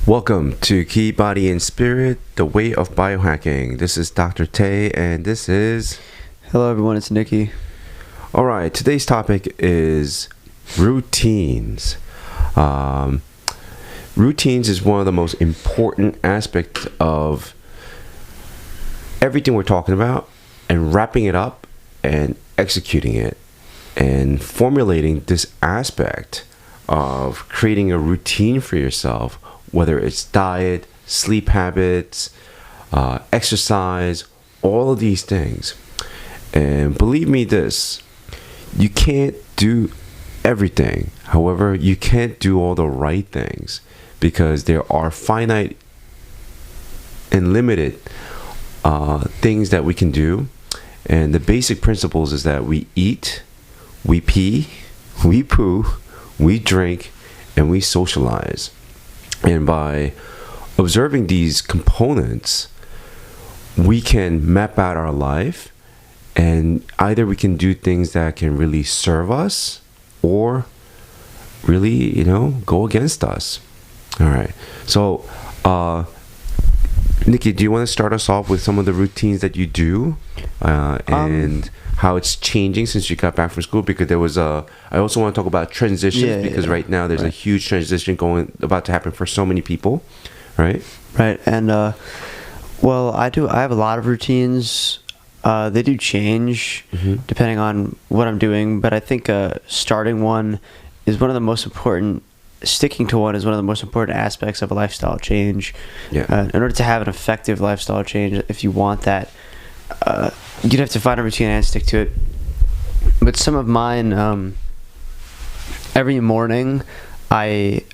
Welcome to Key Body and Spirit, the way of biohacking. This is Dr. Tay, and this is... Hello everyone, it's Nikki. Alright, today's topic is routines. Routines is one of the most important aspects of everything we're talking about, and wrapping it up and executing it and formulating this aspect of creating a routine for yourself, whether it's diet, sleep habits, exercise, all of these things. And believe me this, you can't do everything. However, you can't do all the right things because there are finite and limited things that we can do. And the basic principles is that we eat, we pee, we poo, we drink, and we socialize. And by observing these components, we can map out our life, and either we can do things that can really serve us or really, go against us. All right. So, Nikki, do you want to start us off with some of the routines that you do and how it's changing since you got back from school? Because there was I also want to talk about transitions because right now there's a huge transition about to happen for so many people, right? Right, and well, I have a lot of routines. They do change depending on what I'm doing, but I think starting one is one of the most important. Sticking to one is one of the most important aspects of a lifestyle change. Yeah. In order to have an effective lifestyle change, if you want that, you'd have to find a routine and stick to it. But some of mine, every morning, I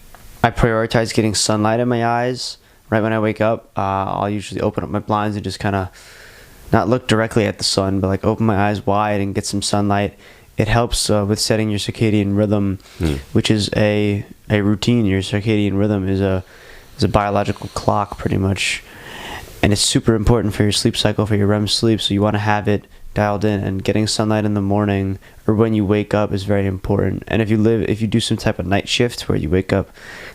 prioritize getting sunlight in my eyes. Right when I wake up, I'll usually open up my blinds and just kind of not look directly at the sun, but like open my eyes wide and get some sunlight. It helps with setting your circadian rhythm, which is a routine. Your circadian rhythm is a biological clock, pretty much, and it's super important for your sleep cycle, for your REM sleep. So you want to have it dialed in, and getting sunlight in the morning or when you wake up is very important. And if you do some type of night shift where you wake up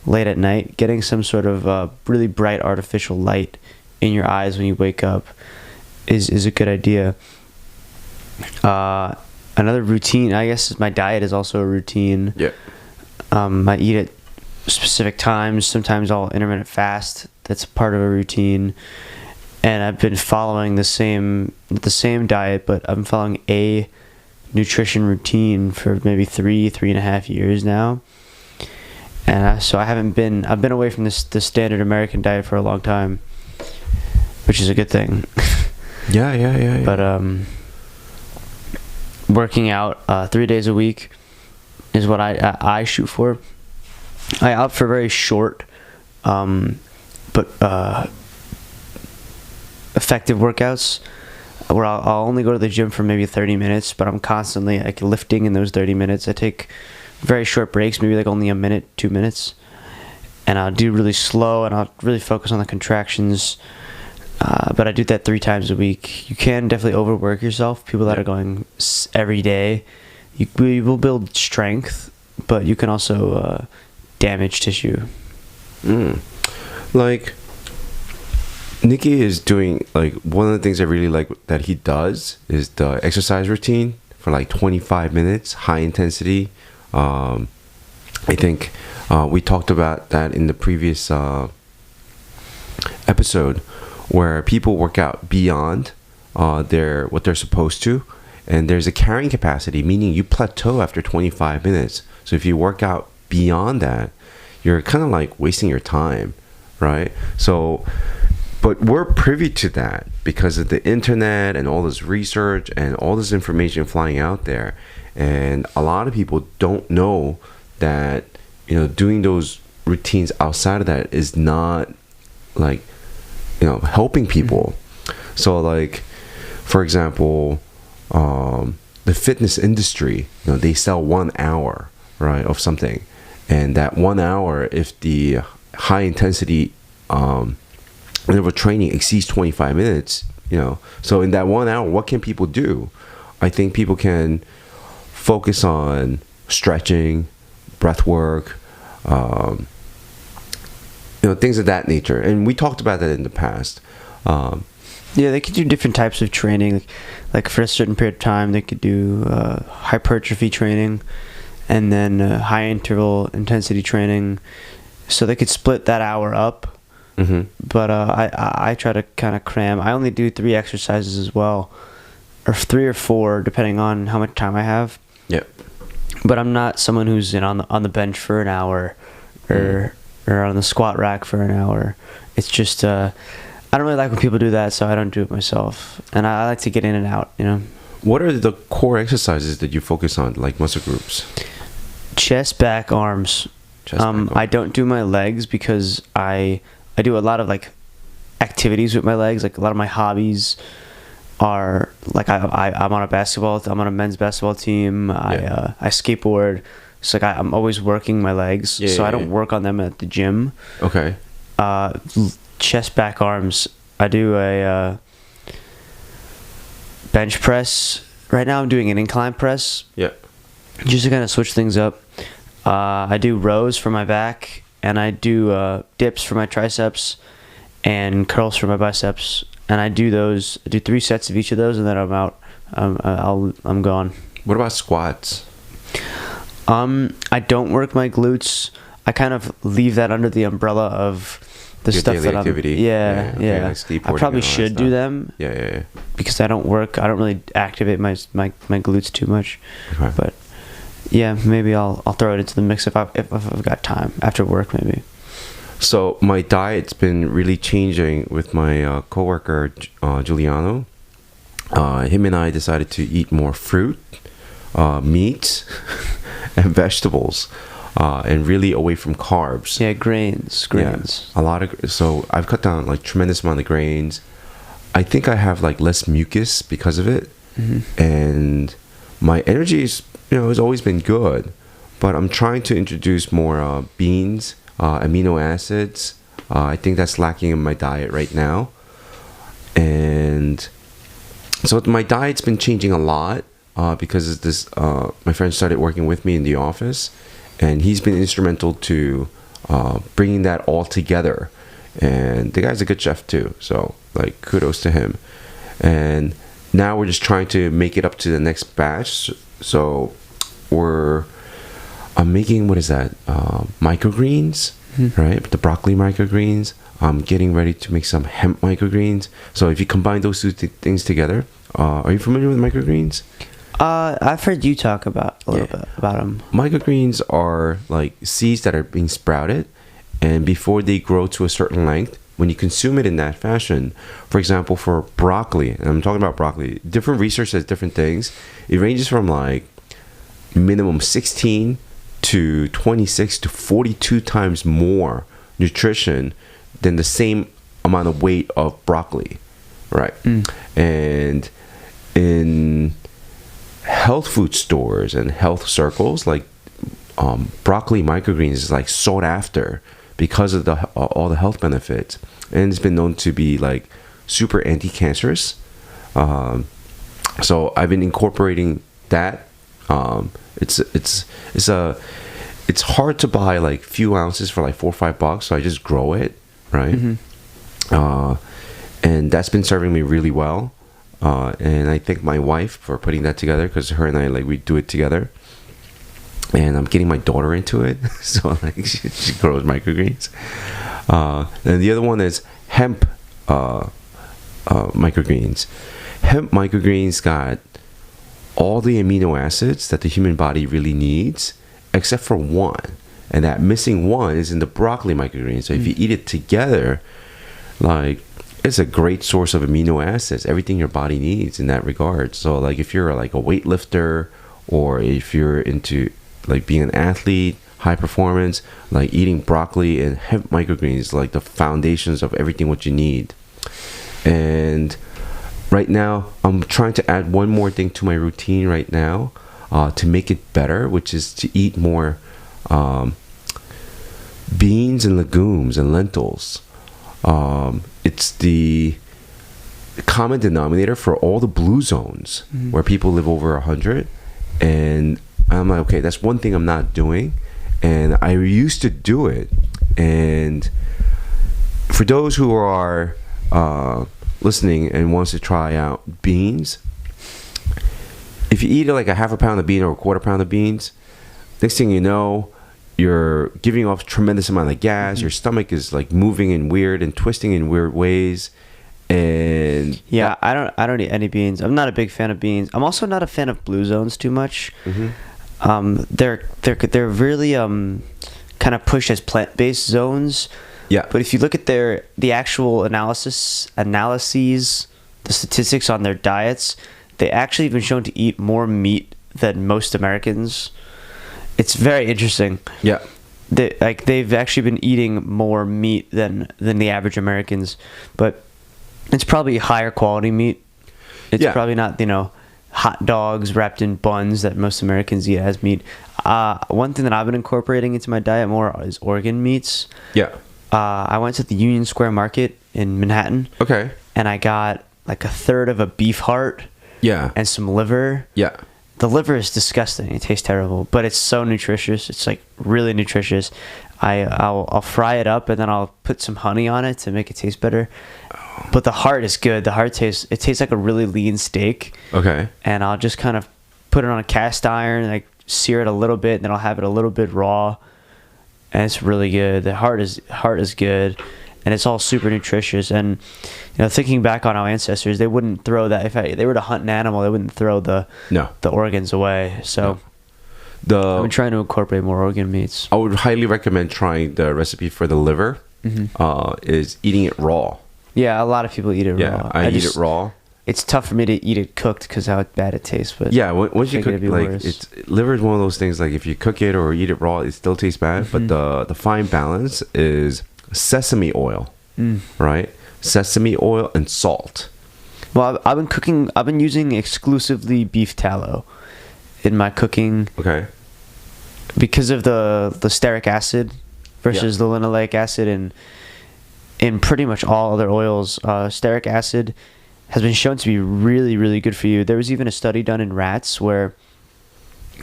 late at night, getting some sort of really bright artificial light in your eyes when you wake up is a good idea. Another routine, I guess, is my diet is also a routine. Yeah. I eat at specific times. Sometimes I'll intermittent fast. That's part of a routine. And I've been following the same diet, but I'm following a nutrition routine for maybe 3.5 years now. And so I've been away from the standard American diet for a long time, which is a good thing. Yeah. But working out 3 days a week is what I shoot for. I opt for very short but effective workouts where I'll only go to the gym for maybe 30 minutes, but I'm constantly lifting in those 30 minutes. I take very short breaks, maybe only a minute, 2 minutes, and I'll do really slow and I'll really focus on the contractions. But I do that 3 times a week. You can definitely overwork yourself. People that are going every day, you will build strength, but you can also damage tissue. Like, Nikki is doing, one of the things I really like that he does is the exercise routine for 25 minutes, high intensity. I think we talked about that in the previous episode, where people work out beyond what they're supposed to, and there's a carrying capacity, meaning you plateau after 25 minutes. So if you work out beyond that, you're kind of wasting your time, right? So, but we're privy to that because of the internet and all this research and all this information flying out there, and a lot of people don't know that doing those routines outside of that is not helping people. So for example, the fitness industry, they sell 1 hour, right, of something. And that 1 hour, if the high intensity interval training exceeds 25 minutes, so in that 1 hour, what can people do? I think people can focus on stretching, breath work, things of that nature. And we talked about that in the past. Yeah, they could do different types of training. Like for a certain period of time, they could do hypertrophy training, and then high interval intensity training. So they could split that hour up. Mm-hmm. But I try to kind of cram. I only do 3 exercises as well, or 3 or 4, depending on how much time I have. Yep. But I'm not someone who's on the bench for an hour, or on the squat rack for an hour. It's just I don't really like when people do that, so I don't do it myself. And I like to get in and out, What are the core exercises that you focus on, like muscle groups? Chest, back, arms. I don't do my legs because I do a lot of like activities with my legs. Like a lot of my hobbies are like I'm on a men's basketball team. Yeah. I skateboard. So like I'm always working my legs. Yeah, so yeah, I don't work on them at the gym. Okay. Chest, back, arms. I do a bench press. Right now I'm doing an incline press. Yeah. Just to kind of switch things up. I do rows for my back, and I do dips for my triceps, and curls for my biceps. And I do 3 sets of each of those, and then I'm out. I'm gone. What about squats? I don't work my glutes. I kind of leave that under the umbrella of the Your stuff daily that activity. Yeah. Like skateboarding I probably and all that should do stuff. them. Yeah. Because I don't really activate my glutes too much. Okay. But yeah, maybe I'll throw it into the mix if I've got time after work, maybe. So my diet's been really changing with my coworker Giuliano. Him and I decided to eat more fruit, meat, and vegetables, and really away from carbs. Yeah, grains. Yeah, a lot of. So I've cut down like tremendous amount of grains. I think I have like less mucus because of it, and my energy is has always been good, but I'm trying to introduce more beans, amino acids. I think that's lacking in my diet right now, and so my diet's been changing a lot because of this. My friend started working with me in the office, and he's been instrumental to bringing that all together. And the guy's a good chef too, so like kudos to him. And now we're just trying to make it up to the next batch. So I'm making, what is that? Microgreens, right? The broccoli microgreens. I'm getting ready to make some hemp microgreens. So if you combine those two things together, are you familiar with microgreens? I've heard you talk about a little bit about them. Microgreens are like seeds that are being sprouted, and before they grow to a certain length, when you consume it in that fashion, for example, for broccoli, and I'm talking about broccoli, different research says different things. It ranges from like minimum 16 to 26 to 42 times more nutrition than the same amount of weight of broccoli, right? And in health food stores and health circles, like broccoli microgreens is like sought after because of all the health benefits, and it's been known to be like super anti-cancerous. So I've been incorporating that. It's hard to buy like few ounces for like $4 or $5, so I just grow it, right? And that's been serving me really well. And I thank my wife for putting that together, because her and I, like, we do it together. And I'm getting my daughter into it, so like she grows microgreens. And the other one is hemp microgreens. Hemp microgreens got all the amino acids that the human body really needs, except for one. And that missing one is in the broccoli microgreens. So if you eat it together, like, it's a great source of amino acids, everything your body needs in that regard. So like if you're like a weightlifter, or if you're into like being an athlete, high performance, like eating broccoli and hemp microgreens, like the foundations of everything what you need. And right now I'm trying to add one more thing to my routine right now, to make it better, which is to eat more beans and legumes and lentils. It's the common denominator for all the blue zones where people live over 100. And I'm like, okay, that's one thing I'm not doing. And I used to do it, and for those who are listening and wants to try out beans, if you eat like a half a pound of bean or a quarter pound of beans, next thing you know, you're giving off tremendous amount of gas. Your stomach is like moving in weird and twisting in weird ways. And yeah, I don't eat any beans. I'm not a big fan of beans. I'm also not a fan of blue zones too much. They're really kind of pushed as plant-based zones. Yeah. But if you look at the actual analyses, the statistics on their diets, they actually have been shown to eat more meat than most Americans. It's very interesting. Yeah. They've actually been eating more meat than the average Americans, but it's probably higher quality meat. It's probably not, hot dogs wrapped in buns that most Americans eat as meat. One thing that I've been incorporating into my diet more is organ meats. Yeah. I went to the Union Square Market in Manhattan. Okay. And I got like a third of a beef heart. Yeah. And some liver. Yeah. The liver is disgusting. It tastes terrible, but it's so nutritious. It's like really nutritious. I'll fry it up and then I'll put some honey on it to make it taste better. But the heart is good. The heart tastes like a really lean steak. Okay. And I'll just kind of put it on a cast iron, like sear it a little bit, and then I'll have it a little bit raw. And it's really good. The heart is good, and it's all super nutritious. And thinking back on our ancestors, they wouldn't throw that. If they were to hunt an animal, they wouldn't throw the organs away. So I've been trying to incorporate more organ meats. I would highly recommend trying the recipe for the liver. Is eating it raw. Yeah, a lot of people eat it raw. Yeah, I eat it raw. It's tough for me to eat it cooked because how bad it tastes. But yeah, once you cook, liver is one of those things. Like if you cook it or eat it raw, it still tastes bad. But the fine balance is sesame oil, right? Sesame oil and salt. Well, I've been using exclusively beef tallow in my cooking. Okay. Because of the stearic acid versus the linoleic acid in pretty much all other oils, stearic acid has been shown to be really, really good for you. There was even a study done in rats where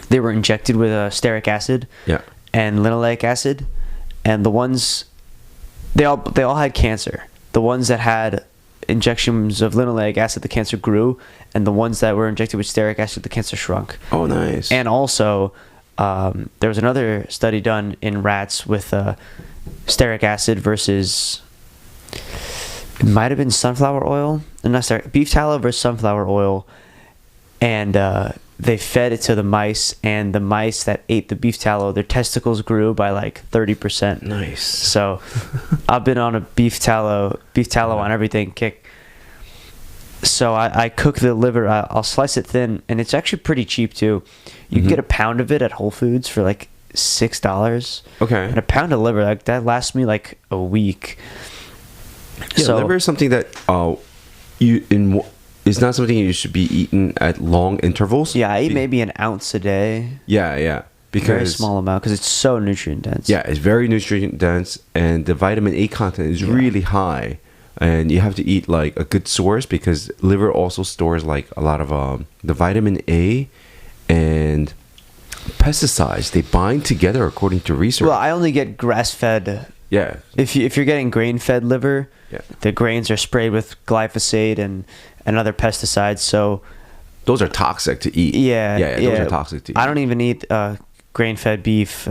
they were injected with stearic acid and linoleic acid, and the ones they all had cancer. The ones that had injections of linoleic acid, the cancer grew, and the ones that were injected with stearic acid, the cancer shrunk. Oh, nice. And also, there was another study done in rats with stearic acid versus, it might have been sunflower oil, beef tallow versus sunflower oil, and they fed it to the mice, and the mice that ate the beef tallow, their testicles grew by like 30%. Nice. So I've been on a beef tallow on everything kick. So I cook the liver. I'll slice it thin, and it's actually pretty cheap too. You can get a pound of it at Whole Foods for like $6. Okay. And a pound of liver, like that lasts me like a week. Yeah, so liver is something that it's not something you should be eating at long intervals. Yeah, I eat maybe an ounce a day. Yeah. Because very small amount because it's so nutrient dense. Yeah, it's very nutrient dense, and the vitamin A content is really high. And you have to eat like a good source because liver also stores like a lot of the vitamin A and pesticides. They bind together according to research. Well, I only get grass-fed. Yeah. If you're getting grain-fed liver, the grains are sprayed with glyphosate and other pesticides. So those are toxic to eat. Yeah. Those are toxic to eat. I don't even eat grain-fed beef,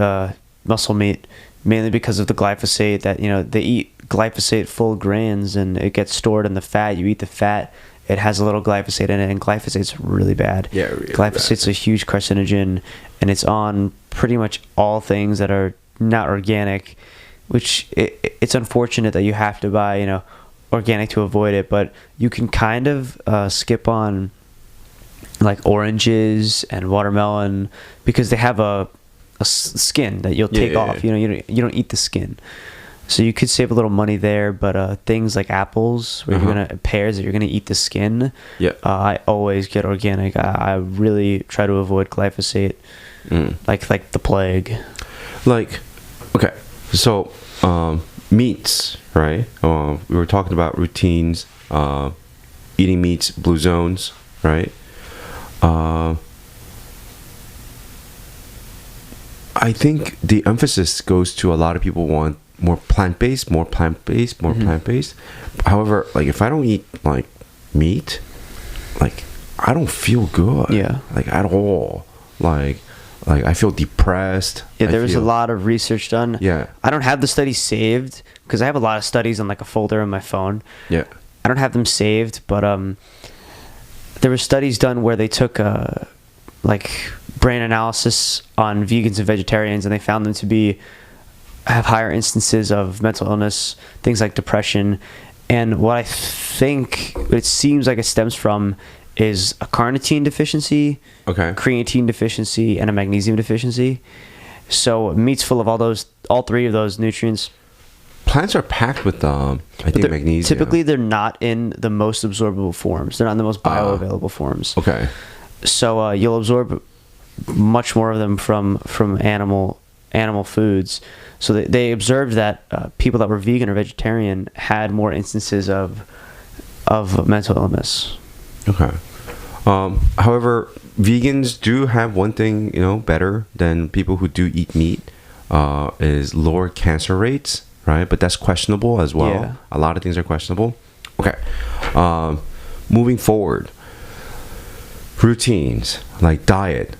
muscle meat, mainly because of the glyphosate. That they eat glyphosate full grains and it gets stored in the fat. You eat the fat, it has a little glyphosate in it, and glyphosate's really bad. Yeah, really glyphosate's bad. A huge carcinogen, and it's on pretty much all things that are not organic, which it's unfortunate that you have to buy organic to avoid it, but you can kind of skip on like oranges and watermelon because they have a skin that you'll take off. You don't eat the skin, so you could save a little money there. But things like apples, where pears that you're gonna eat the skin. I always get organic. I really try to avoid glyphosate, like the plague. Like, okay, so meats, right? We were talking about routines, eating meats, blue zones, right? I think the emphasis goes to a lot of people want more plant-based, more plant-based, more plant-based. However, like if I don't eat like meat, like I don't feel good. Yeah. Like at all. Like I feel depressed. Yeah, there was a lot of research done. Yeah. I don't have the studies saved because I have a lot of studies on like a folder on my phone. Yeah. I don't have them saved, but there were studies done where they took like brain analysis on vegans and vegetarians, and they found them to have higher instances of mental illness, things like depression. And what I think it seems like it stems from is a carnitine deficiency, creatine deficiency, and a magnesium deficiency. So meat's full of all three of those nutrients. Plants are packed with I think magnesium. Typically, they're not in the most absorbable forms. They're not in the most bioavailable forms. Okay. So you'll absorb much more of them from animal foods. So they observed that people that were vegan or vegetarian had more instances of mental illness. Okay. However, vegans do have one thing, better than people who do eat meat, is lower cancer rates, right? But that's questionable as well. Yeah. A lot of things are questionable. Okay. Moving forward, routines like diet,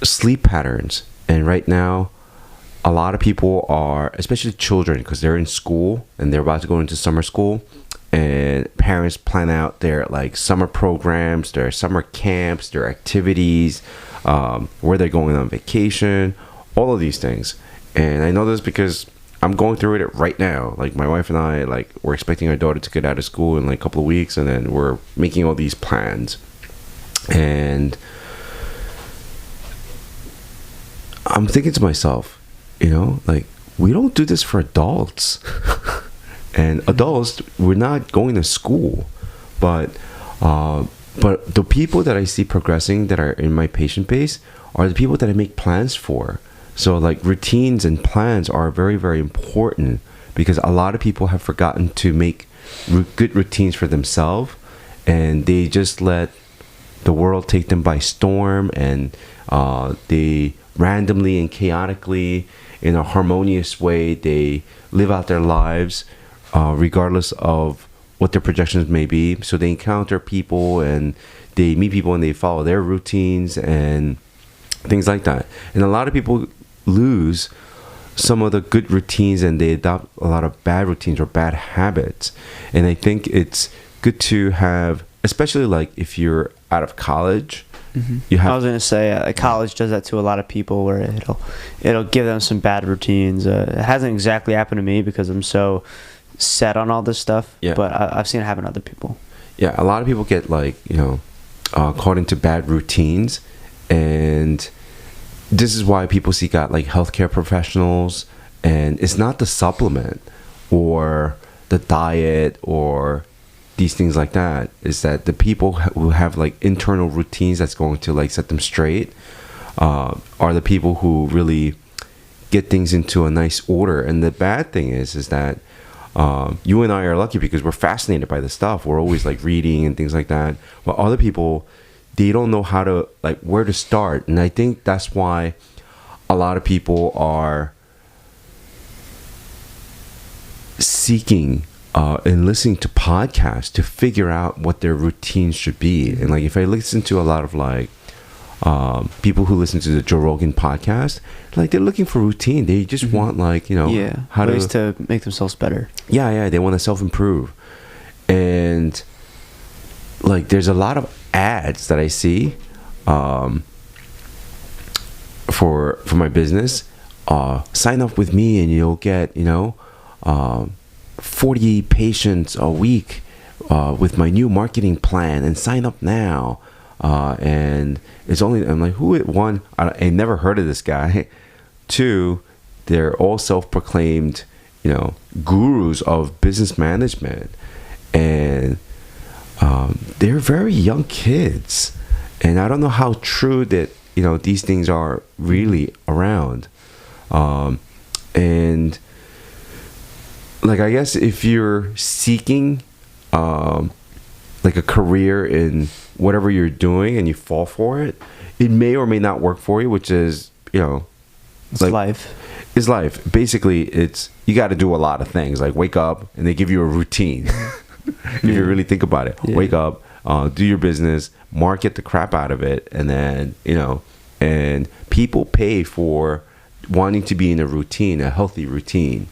sleep patterns, and right now, a lot of people are, especially children, because they're in school and they're about to go into summer school, and parents plan out their like summer programs, their summer camps, their activities, where they're going on vacation, all of these things. And I know this because I'm going through it right now. Like my wife and I, like we're expecting our daughter to get out of school in like a couple of weeks, and then we're making all these plans. And I'm thinking to myself, like we don't do this for adults. And adults, we're not going to school, but the people that I see progressing that are in my patient base are the people that I make plans for. So like routines and plans are very, very important, because a lot of people have forgotten to make good routines for themselves, and they just let the world take them by storm, and they randomly and chaotically, in a harmonious way, they live out their lives regardless of what their projections may be. So they encounter people and they meet people and they follow their routines and things like that. And a lot of people lose some of the good routines and they adopt a lot of bad routines or bad habits. And I think it's good to have, especially like if you're out of college, I was gonna say college does that to a lot of people, where it'll give them some bad routines. It hasn't exactly happened to me because I'm so set on all this stuff. Yeah. But I've seen it happen to other people. Yeah, a lot of people get like caught into bad routines, and this is why people seek out like healthcare professionals. And it's not the supplement or the diet or these things like that. Is that the people who have like internal routines that's going to like set them straight are the people who really get things into a nice order. And the bad thing is that you and I are lucky because we're fascinated by the stuff. We're always like reading and things like that. But other people, they don't know how to like where to start. And I think that's why a lot of people are seeking and listening to podcasts to figure out what their routines should be. And like if I listen to a lot of like people who listen to the Joe Rogan podcast, like they're looking for routine. They just want like how ways to make themselves better. Yeah, they want to self-improve. And like there's a lot of ads that I see for my business. Sign up with me and you'll get 40 patients a week with my new marketing plan, and sign up now. And it's only, I'm like, one, I never heard of this guy. Two, they're all self-proclaimed gurus of business management, and they're very young kids, and I don't know how true that these things are really around. And like I guess if you're seeking like a career in whatever you're doing and you fall for it, it may or may not work for you, which is It's life. It's life. Basically, it's you got to do a lot of things. Like wake up, and they give you a routine. If you really think about it, wake up, do your business, market the crap out of it, and then and people pay for wanting to be in a routine, a healthy routine.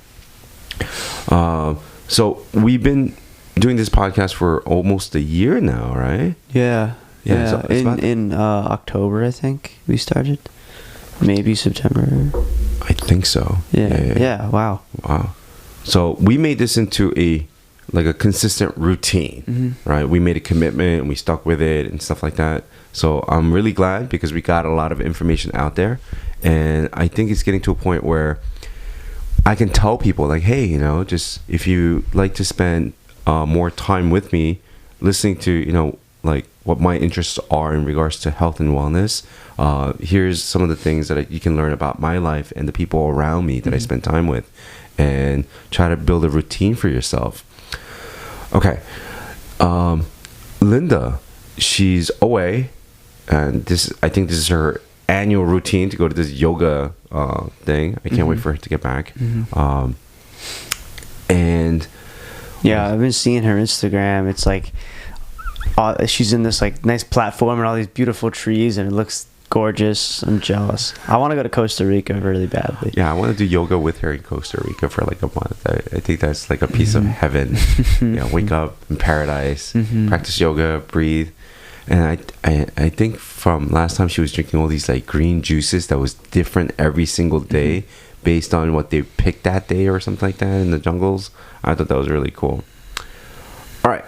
So we've been doing this podcast for almost a year now, right? Yeah. So in October, I think we started. Maybe September. I think so. Yeah. Wow. So we made this into a consistent routine, right? We made a commitment and we stuck with it and stuff like that. So I'm really glad because we got a lot of information out there, and I think it's getting to a point where I can tell people like, hey, just if you like to spend more time with me, listening to like what my interests are in regards to health and wellness. Here's some of the things that you can learn about my life and the people around me that I spend time with, and try to build a routine for yourself. Okay. Linda, she's away, and I think this is her annual routine to go to this yoga thing. I can't wait for her to get back. And yeah, I've been seeing her Instagram. It's like she's in this like nice platform and all these beautiful trees, and it looks gorgeous. I'm jealous. I want to go to Costa Rica really badly. Yeah, I want to do yoga with her in Costa Rica for like a month. I think that's like a piece of heaven. Wake up in paradise, practice yoga, breathe. And I think from last time she was drinking all these like green juices that was different every single day based on what they picked that day or something like that in the jungles. I thought that was really cool. All right.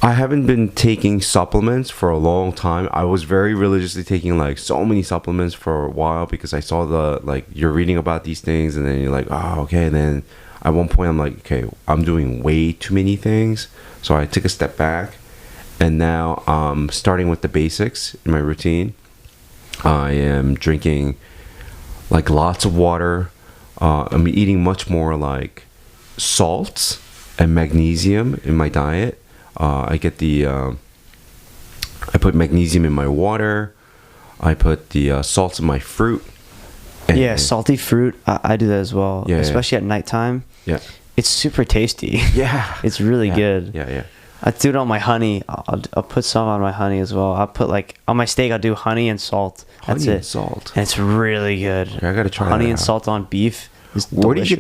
I haven't been taking supplements for a long time. I was very religiously taking like so many supplements for a while because I saw you're reading about these things, and then you're like, oh, okay. And then at one point I'm like, okay, I'm doing way too many things. So I took a step back, and now I'm starting with the basics in my routine. I am drinking like lots of water. I'm eating much more like salts and magnesium in my diet. I put magnesium in my water. I put the salts in my fruit. Yeah, salty fruit. I do that as well. Yeah, especially at nighttime. Yeah. It's super tasty. Yeah. It's really good. Yeah. I do it on my honey. I'll put some on my honey as well. I'll put like on my steak. I'll do honey and salt. That's honey it. And salt. And it's really good. Yeah, I gotta try honey that and out. salt on beef. Where do you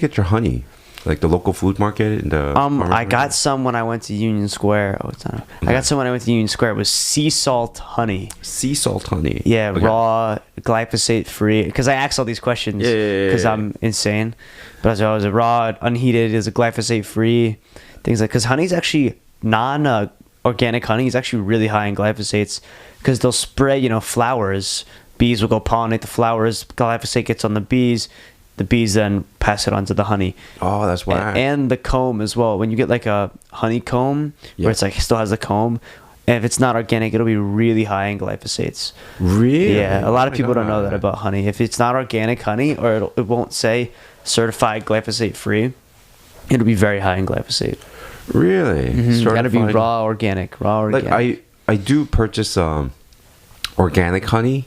get your honey? Like the local food market? I got some when I went to Union Square. I got some when I went to Union Square. It was sea salt honey. Sea salt honey. Yeah, okay. Raw, glyphosate free. Because I asked all these questions. Because I'm insane. But I was raw, unheated. Is it glyphosate free? Things like, because honey's actually organic honey is actually really high in glyphosates, because they'll spray flowers. Bees will go pollinate the flowers. Glyphosate gets on the bees. The bees then pass it on to the honey. Oh, that's why. And the comb as well. When you get like a honeycomb, where it's like still has the comb, and if it's not organic, it'll be really high in glyphosates. Really? Yeah. A lot of people don't know that about honey. If it's not organic honey, or it won't say certified glyphosate free, it'll be very high in glyphosate. Really? It's got to be raw organic. Like I do purchase organic honey.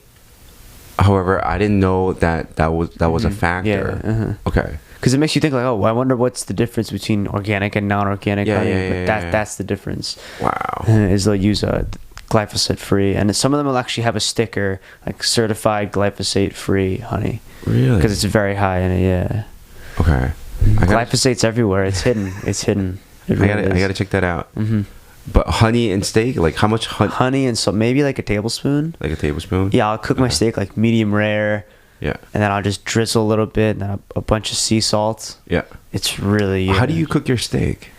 However, I didn't know that was a factor. Yeah. Okay. Because it makes you think like, oh, I wonder what's the difference between organic and non-organic honey. That's the difference. Wow. Is they'll use glyphosate free, and some of them will actually have a sticker like certified glyphosate free honey. Really? Because it's very high in it. Yeah. Okay. Glyphosate's everywhere. It's hidden. It's hidden. It really I gotta check that out. But honey and steak, like how much honey and salt, maybe like a tablespoon. Like a tablespoon? Yeah, I'll cook my steak like medium rare. Yeah. And then I'll just drizzle a little bit, and then a bunch of sea salt. Yeah. It's really good. How do you cook your steak?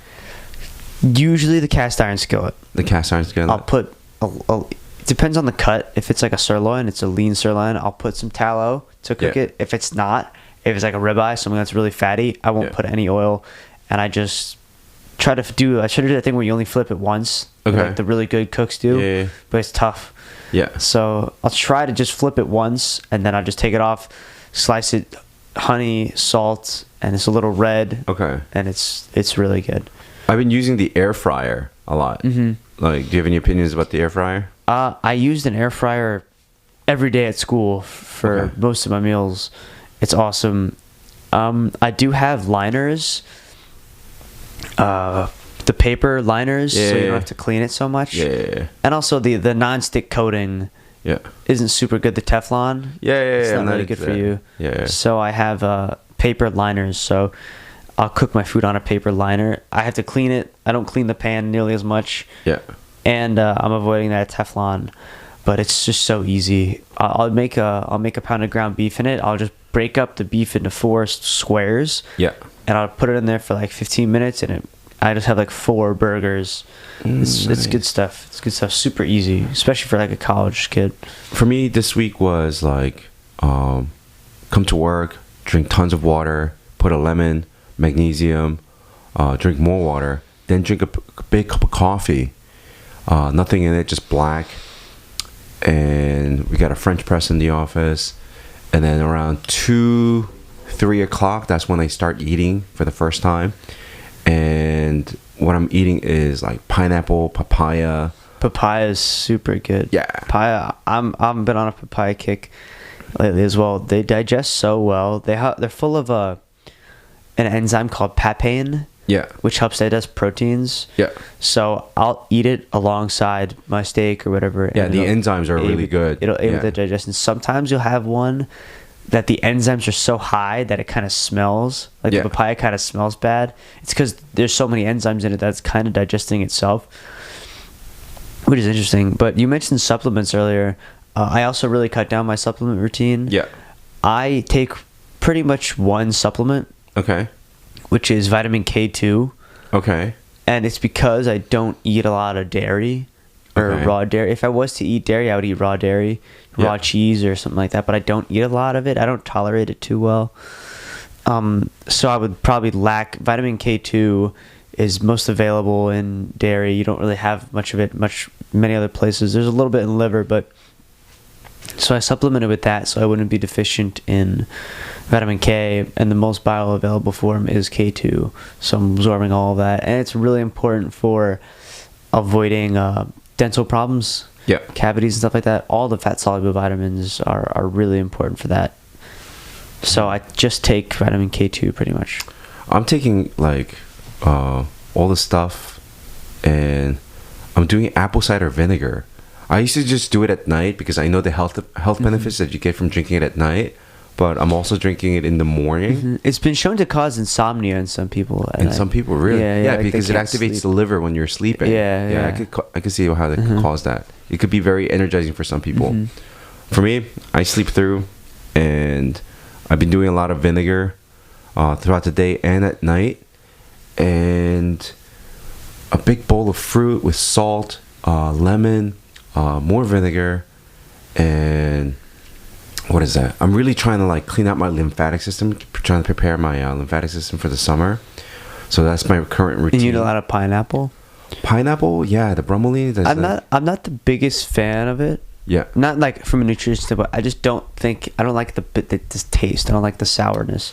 Usually the cast iron skillet. The cast iron skillet? I'll put it depends on the cut. If it's like a sirloin, it's a lean sirloin, I'll put some tallow to cook it. If it's not, if it's like a ribeye, something that's really fatty, I won't put any oil, and I just try to do that thing where you only flip it once. Okay. Like the really good cooks do. Yeah. But it's tough. Yeah. So I'll try to just flip it once, and then I'll just take it off, slice it, honey, salt, and it's a little red. Okay. And it's really good. I've been using the air fryer a lot. Like, do you have any opinions about the air fryer? I used an air fryer every day at school for Okay. most of my meals. It's awesome. I do have liners, the paper liners, so you don't have to clean it so much. Yeah. And also the non-stick coating Yeah. isn't super good. The Teflon, Yeah. it's I'm not really good into for that. you. Yeah. So I have paper liners. So I'll cook my food on a paper liner. I have to clean it. I don't clean the pan nearly as much. Yeah. And I'm avoiding that Teflon, but it's just so easy. I'll make a pound of ground beef in it. I'll just break up the beef into 4 squares. Yeah. And I'll put it in there for like 15 minutes, and I just have like 4 burgers. It's good stuff. It's good stuff. Super easy, especially for like a college kid. For me, this week was like, come to work, drink tons of water, put a lemon, magnesium, drink more water, then drink a big cup of coffee. Nothing in it, just black. And we got a French press in the office. And then around 2, 3 o'clock, that's when I start eating for the first time. And what I'm eating is like pineapple, papaya. Papaya is super good. Yeah. Papaya. I've been on a papaya kick lately as well. They digest so well. They're full of an enzyme called papain. Yeah. Which helps digest proteins. Yeah. So I'll eat it alongside my steak or whatever. Yeah, the enzymes are really good. It'll aid with Yeah. the digestion. Sometimes you'll have one that the enzymes are so high that it kind of smells. Like Yeah. the papaya kind of smells bad. It's because there's so many enzymes in it that's kind of digesting itself, which is interesting. But you mentioned supplements earlier. I also really cut down my supplement routine. Yeah. I take pretty much one supplement, Okay. which is vitamin K2. Okay. And it's because I don't eat a lot of dairy or Okay. raw dairy. If I was to eat dairy, I would eat raw dairy, raw Yeah. cheese or something like that. But I don't eat a lot of it. I don't tolerate it too well. So I would probably lack vitamin K2 is most available in dairy. You don't really have much of it many other places. There's a little bit in liver, but so I supplemented with that so I wouldn't be deficient in vitamin K, and the most bioavailable form is K2. So I'm absorbing all of that, and it's really important for avoiding dental problems, Yeah. cavities and stuff like that. All the fat soluble vitamins are really important for that. So I just take vitamin K2 pretty much. I'm taking like all the stuff, and I'm doing apple cider vinegar. I used to just do it at night because I know the health benefits that you get from drinking it at night. But I'm also drinking it in the morning. It's been shown to cause insomnia in some people. And some people really, like because they it can't activates sleep. the liver when you're sleeping. Yeah. I could see how that could cause that. It could be very energizing for some people. For me, I sleep through, and I've been doing a lot of vinegar throughout the day and at night, and a big bowl of fruit with salt, lemon, more vinegar, and what is that? I'm really trying to like clean out my lymphatic system, trying to prepare my lymphatic system for the summer. So that's my current routine. And you eat a lot of pineapple. Pineapple, yeah, the bromelain. I'm not the biggest fan of it. Yeah. Not like from a nutrition standpoint. I just don't like the taste. I don't like the sourness.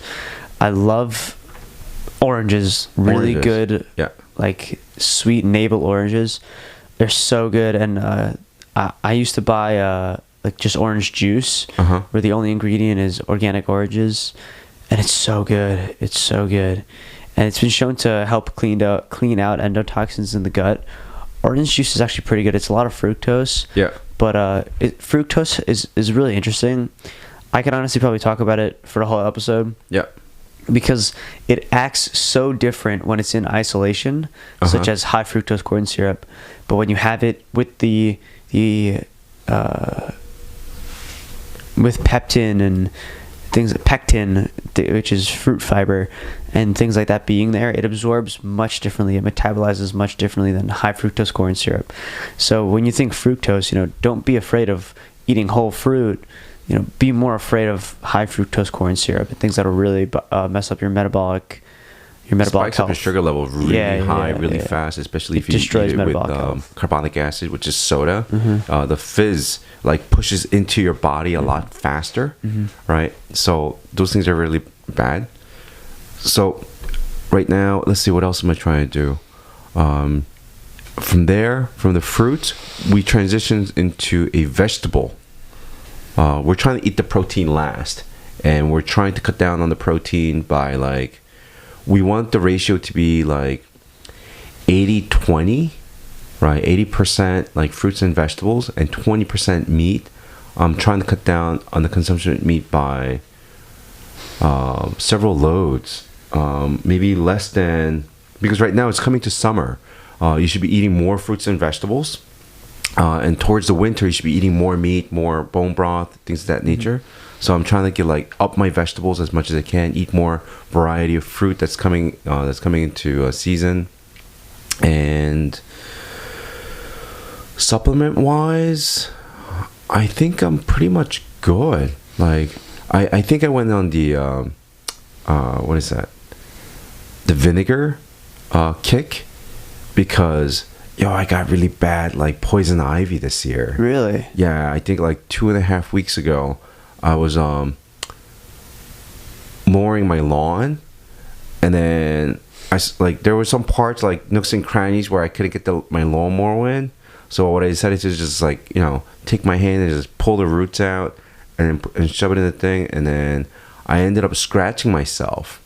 I love oranges. Really good. Yeah. Like sweet navel oranges. They're so good. And I used to buy like just orange juice, where the only ingredient is organic oranges, and it's so good. It's so good, and it's been shown to help clean out endotoxins in the gut. Orange juice is actually pretty good. It's a lot of fructose. Yeah. But fructose is really interesting. I could honestly probably talk about it for a whole episode. Yeah. Because it acts so different when it's in isolation, such as high fructose corn syrup. But when you have it with with peptin and things, pectin, which is fruit fiber, and things like that being there, it absorbs much differently. It metabolizes much differently than high fructose corn syrup. So when you think fructose, don't be afraid of eating whole fruit. Be more afraid of high fructose corn syrup and things that'll really mess up your metabolic Spikes up health. your sugar level really high, really fast, especially if you eat it with carbonic acid, which is soda. The fizz like pushes into your body a lot faster, right? So those things are really bad. So right now, let's see, what else am I trying to do? From the fruit, we transitioned into a vegetable we're trying to eat the protein last, and we're trying to cut down on the protein by like, we want the ratio to be like 80-20, right? 80% like fruits and vegetables and 20% meat. I'm trying to cut down on the consumption of meat by several loads, maybe less than, because right now it's coming to summer. You should be eating more fruits and vegetables. And towards the winter, you should be eating more meat, more bone broth, things of that nature. So I'm trying to get like up my vegetables as much as I can, eat more variety of fruit that's coming into season. And supplement wise, I think I'm pretty much good. Like I think I went on the what is that? The vinegar kick, because I got really bad like poison ivy this year. Really? Yeah, I think like 2.5 weeks ago, I was mowing my lawn, and then there were some parts like nooks and crannies where I couldn't get my lawnmower in. So what I decided to just like take my hand and just pull the roots out and shove it in the thing, and then I ended up scratching myself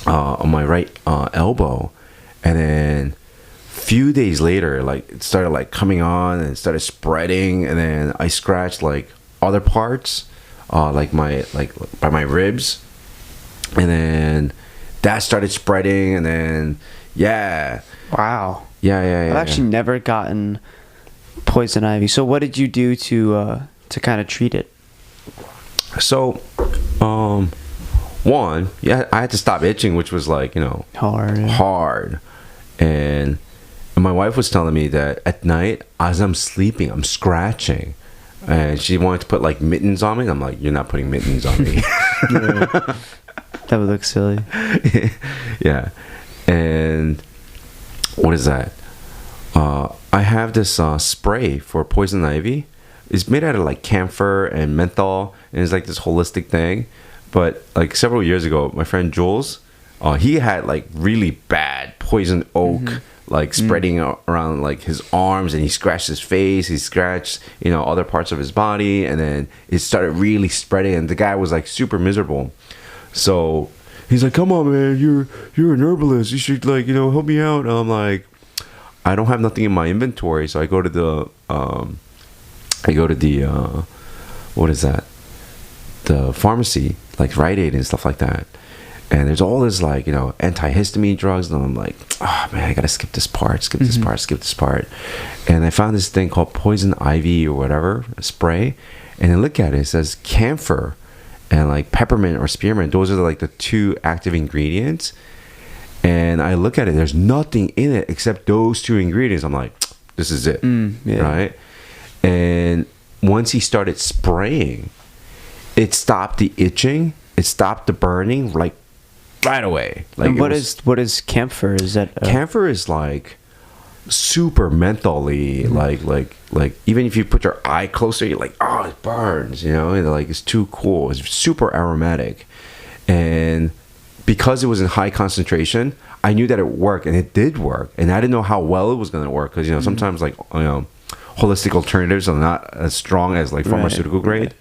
on my right elbow, and then few days later, like it started like coming on and it started spreading, and then I scratched like other parts, like by my ribs, and then that started spreading, and then Wow. Yeah. I've actually never gotten poison ivy. So what did you do to kind of treat it? So, one, I had to stop itching, which was like hard, and my wife was telling me that at night, as I'm sleeping, I'm scratching. And she wanted to put like mittens on me. I'm like, you're not putting mittens on me. Yeah. That would look silly. Yeah. And what is that? I have this spray for poison ivy. It's made out of like camphor and menthol. And it's like this holistic thing. But like several years ago, my friend Jules, he had like really bad poison oak, like spreading around like his arms, and he scratched his face, he scratched other parts of his body, and then it started really spreading, and the guy was like super miserable. So he's like, come on man, you're an herbalist, you should like help me out. And I'm like, I don't have nothing in my inventory. So I go to the what is that, the pharmacy, like Rite Aid and stuff like that. And there's all this like, antihistamine drugs. And I'm like, oh man, I gotta skip this part. And I found this thing called poison ivy or whatever, a spray. And I look at it, it says camphor and like peppermint or spearmint. Those are like the two active ingredients. And I look at it, there's nothing in it except those two ingredients. I'm like, this is it, right? And once he started spraying, it stopped the itching, it stopped the burning, like right away. Like, and what is camphor? Is that camphor is like super mentholy, like even if you put your eye closer, you're like, oh, it burns, and like it's too cool. It's super aromatic, and because it was in high concentration, I knew that it worked, and it did work, and I didn't know how well it was going to work, because sometimes like holistic alternatives are not as strong as like pharmaceutical grade.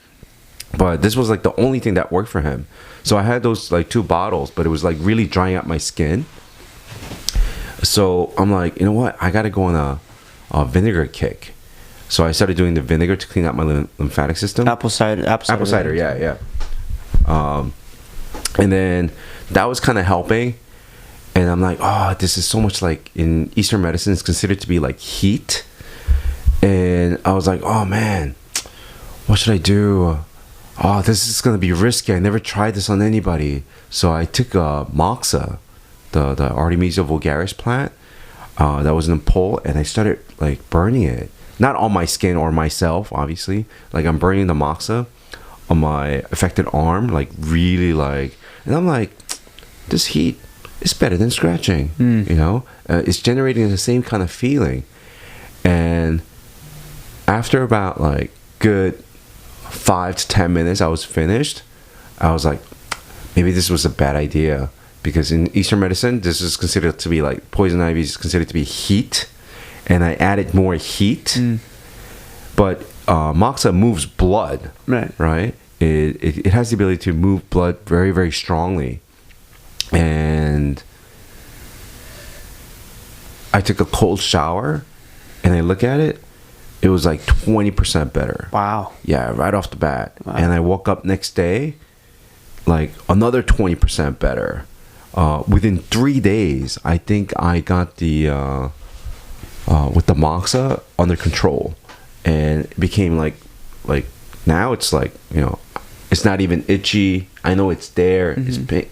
But this was like the only thing that worked for him. So I had those like 2 bottles, but it was like really drying out my skin. So I'm like, you know what? I got to go on a vinegar kick. So I started doing the vinegar to clean out my lymphatic system. Apple cider, yeah. And then that was kind of helping. And I'm like, oh, this is so much like in Eastern medicine, it's considered to be like heat. And I was like, oh man, what should I do? Oh, this is going to be risky. I never tried this on anybody. So I took moxa, the Artemisia vulgaris plant that was in a pole, and I started like burning it. Not on my skin or myself, obviously. Like I'm burning the moxa on my affected arm, like really like, and I'm like, this heat is better than scratching, it's generating the same kind of feeling. And after about like good 5 to 10 minutes, I was finished. I was like, maybe this was a bad idea, because in Eastern medicine, this is considered to be like poison ivy is considered to be heat, and I added more heat. But moxa moves blood. Right. It has the ability to move blood very, very strongly. And I took a cold shower, and I look at it. It was like 20% better. Wow. Yeah, right off the bat. Wow. And I woke up next day, like another 20% better. Within 3 days, I think I got the with the moxa under control, and it became like now it's like, you know, it's not even itchy. I know it's there.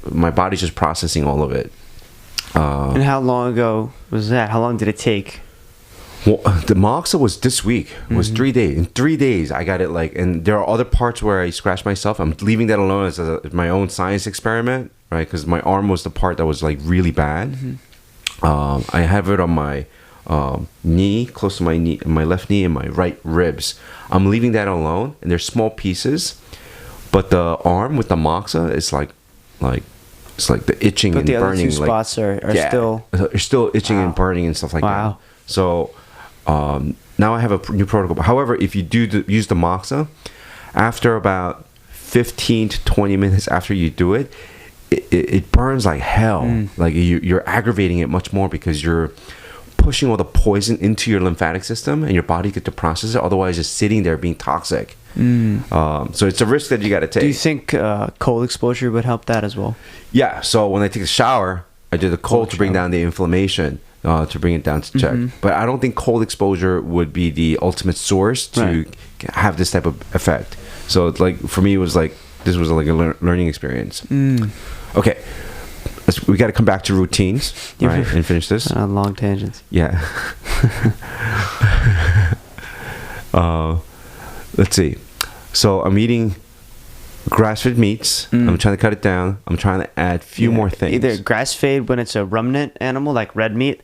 My body's just processing all of it. And how long ago was that? How long did it take? Well, the moxa was this week. It was 3 days. In 3 days, I got it like, and there are other parts where I scratched myself. I'm leaving that alone as my own science experiment, right? Because my arm was the part that was like really bad. I have it on my knee, close to my knee, my left knee and my right ribs. I'm leaving that alone, and they're small pieces. But the arm with the moxa is like it's like the itching and burning. But the other two spots are still itching and burning and stuff like that. So now I have a new protocol. However, if you do use the moxa, after about 15 to 20 minutes after you do it, it burns like hell. Like you're aggravating it much more because you're pushing all the poison into your lymphatic system, and your body gets to process it. Otherwise, it's sitting there being toxic. So it's a risk that you got to take. Do you think cold exposure would help that as well? Yeah. So when I take a shower, I do the cold to bring down the inflammation, to bring it down to check. But I don't think cold exposure would be the ultimate source to have this type of effect. So it's like, for me, it was like, this was like a learning experience. Okay. We got to come back to routines, right, and finish this. Long tangents. Yeah. Let's see. So I'm eating grass-fed meats. I'm trying to cut it down. I'm trying to add a few more things. Either grass-fed when it's a ruminant animal like red meat,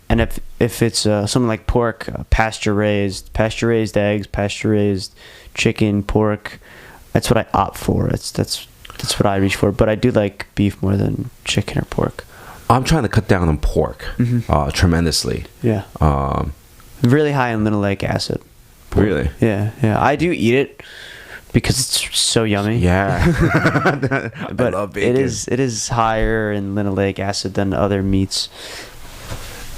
and if it's something like pork, pasture-raised eggs, pasture-raised chicken, pork. That's what I opt for. That's what I reach for. But I do like beef more than chicken or pork. I'm trying to cut down on pork tremendously. Yeah. Really high in linoleic acid. Pork. Really? Yeah. I do eat it because it's so yummy. Yeah. But I love bacon. it is higher in linoleic acid than other meats.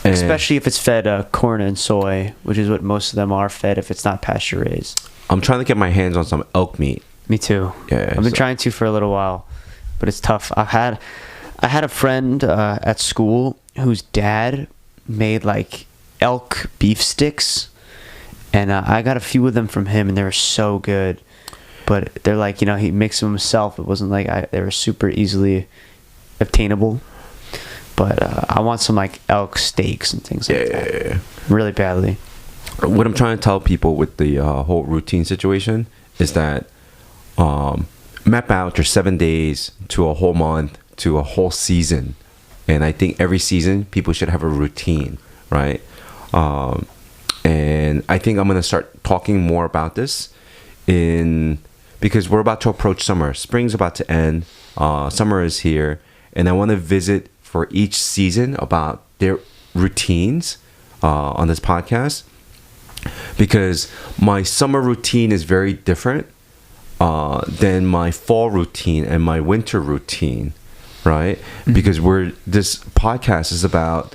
And especially if it's fed corn and soy, which is what most of them are fed if it's not pasture raised. I'm trying to get my hands on some elk meat. Me too. Yeah. I've been trying to for a little while, but it's tough. I had a friend at school whose dad made like elk beef sticks, and I got a few of them from him, and they were so good. But they're like, you know, he makes them himself. It wasn't like they were super easily obtainable. But I want some like elk steaks and things like that. Really badly. What I'm trying to tell people with the whole routine situation is that map out your 7 days to a whole month to a whole season. And I think every season people should have a routine, right? And I think I'm going to start talking more about this because we're about to approach summer. Spring's about to end. Summer is here. And I want to visit for each season about their routines on this podcast, because my summer routine is very different than my fall routine and my winter routine, right? Because this podcast is about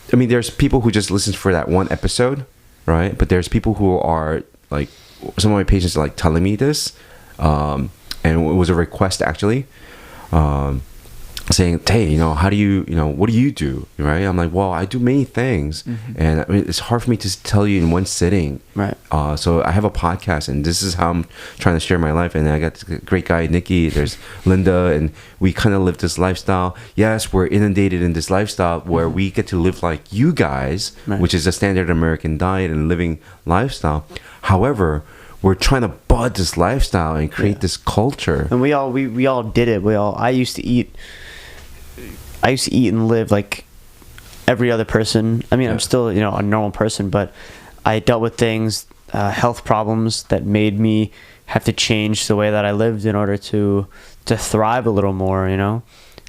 there's people who just listen for that one episode, right? But there's people who are like, some of my patients are like telling me this, and it was a request actually, saying, hey, how do you, what do you do, right? I'm like, well, I do many things, and it's hard for me to tell you in one sitting, right? So I have a podcast, and this is how I'm trying to share my life. And I got this great guy, Nikki, there's Linda, and we kind of live this lifestyle. Yes, we're inundated in this lifestyle where we get to live like you guys, right, which is a standard American diet and living lifestyle. However, we're trying to bud this lifestyle and create this culture. And we all did it. I used to eat and live like every other person. I mean, I'm still, a normal person, but I dealt with things, health problems that made me have to change the way that I lived in order to thrive a little more, And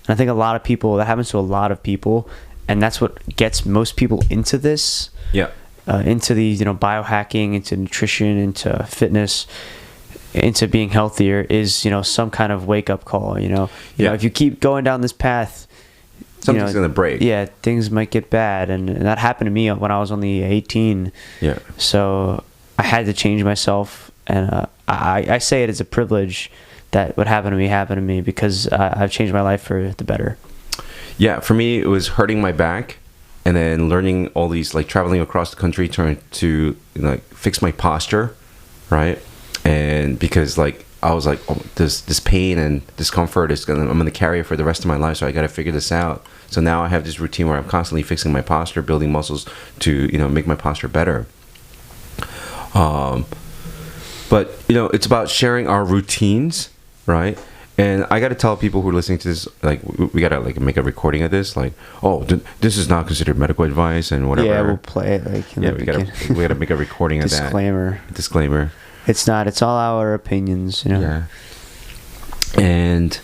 I think that happens to a lot of people, and that's what gets most people into this. Yeah. into the biohacking, into nutrition, into fitness, into being healthier is some kind of wake up call. You know, if you keep going down this path, something's gonna break. Yeah, things might get bad, and that happened to me when I was only 18. Yeah. So I had to change myself, and I say it as a privilege that what happened to me because I've changed my life for the better. Yeah, for me it was hurting my back, and then learning all these, like traveling across the country trying to fix my posture, right? And because like I was like, oh, this pain and discomfort I'm gonna carry it for the rest of my life, so I gotta figure this out. So now I have this routine where I'm constantly fixing my posture, building muscles to make my posture better. But it's about sharing our routines, right? And I got to tell people who are listening to this, like, we got to make a recording of this, like, oh, this is not considered medical advice and whatever. Yeah, we'll play it we got to make a recording of that. Disclaimer. It's not. It's all our opinions, Yeah. And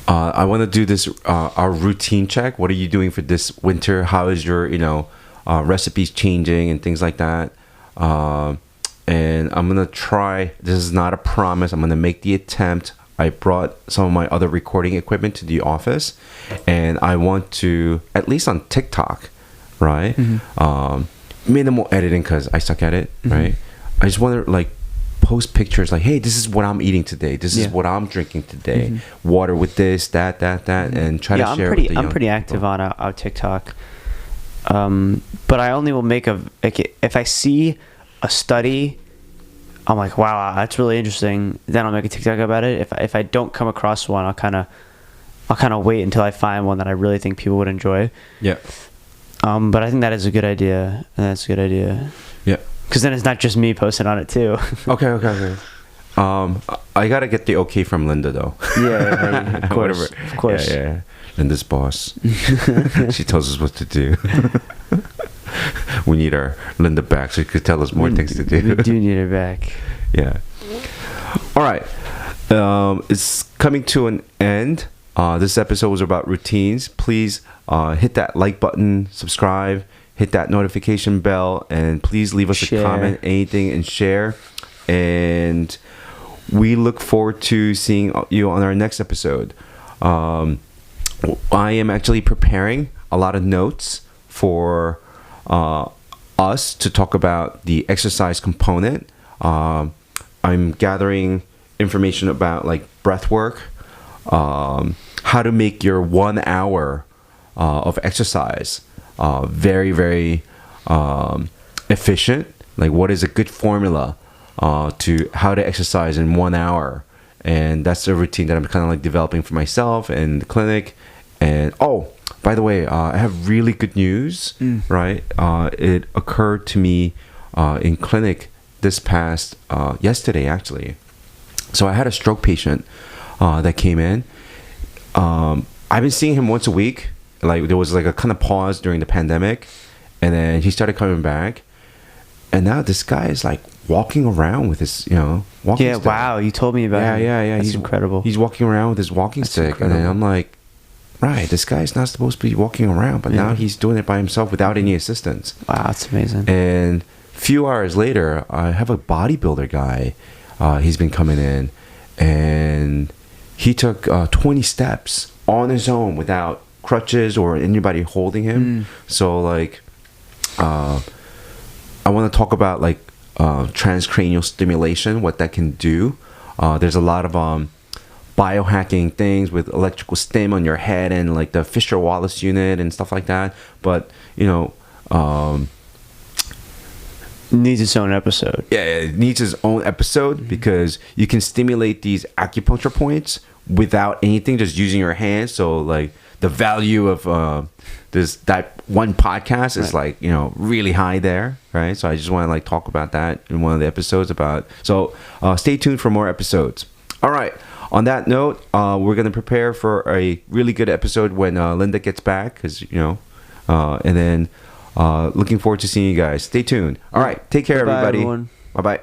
I want to do this our routine check. What are you doing for this winter? How is your recipes changing and things like that? And I'm gonna try. This is not a promise. I'm gonna make the attempt. I brought some of my other recording equipment to the office, and I want to, at least on TikTok, right? Mm-hmm. Minimal editing because I suck at it, mm-hmm. right? I just want to post pictures like, hey, this is what I'm eating today. This is what I'm drinking today. Mm-hmm. Water with this, that, mm-hmm. and try to share it with the young I'm pretty active on our TikTok, but I only will make if I see a study, I'm like, wow, that's really interesting. Then I'll make a TikTok about it. If I don't come across one, I'll kind of wait until I find one that I really think people would enjoy. Yeah. But I think that is a good idea. That's a good idea. Yeah. Because then it's not just me posting on it too. Okay. I gotta get the okay from Linda though. Yeah, of course. Of course. Yeah. Linda's boss. She tells us what to do. We need our Linda back so she could tell us more things to do. We do need her back. Yeah. All right. It's coming to an end. This episode was about routines. Please hit that like button, subscribe, hit that notification bell, and please leave us a comment, anything, and share. And we look forward to seeing you on our next episode. I am actually preparing a lot of notes for us to talk about the exercise component. I'm gathering information about breath work, how to make your 1 hour of exercise very, very efficient. What is a good formula to how to exercise in 1 hour? And that's a routine that I'm kind of developing for myself and the clinic. And by the way, I have really good news, right? It occurred to me in clinic this past yesterday, actually. So I had a stroke patient that came in. I've been seeing him once a week. There was a kind of pause during the pandemic, and then he started coming back. And now this guy is walking around with his, walking stick. Wow, you told me about him. Yeah. That's incredible. He's walking around with his walking stick, incredible. And then I'm like, right, this guy's not supposed to be walking around, but now he's doing it by himself without any assistance. Wow, that's amazing. And a few hours later, I have a bodybuilder guy. He's been coming in, and he took 20 steps on his own without crutches or anybody holding him. So I want to talk about transcranial stimulation, what that can do. There's a lot of biohacking things with electrical stim on your head and the Fisher-Wallace unit and stuff like that. But needs its own episode. Yeah, it needs its own episode because you can stimulate these acupuncture points without anything, just using your hands. So the value of that one podcast is really high there, right? So I just want to talk about that in one of the episodes so stay tuned for more episodes. All right, on that note, we're going to prepare for a really good episode when Linda gets back, because and then looking forward to seeing you guys. Stay tuned. All right, take care, everybody. Everyone. Bye-bye.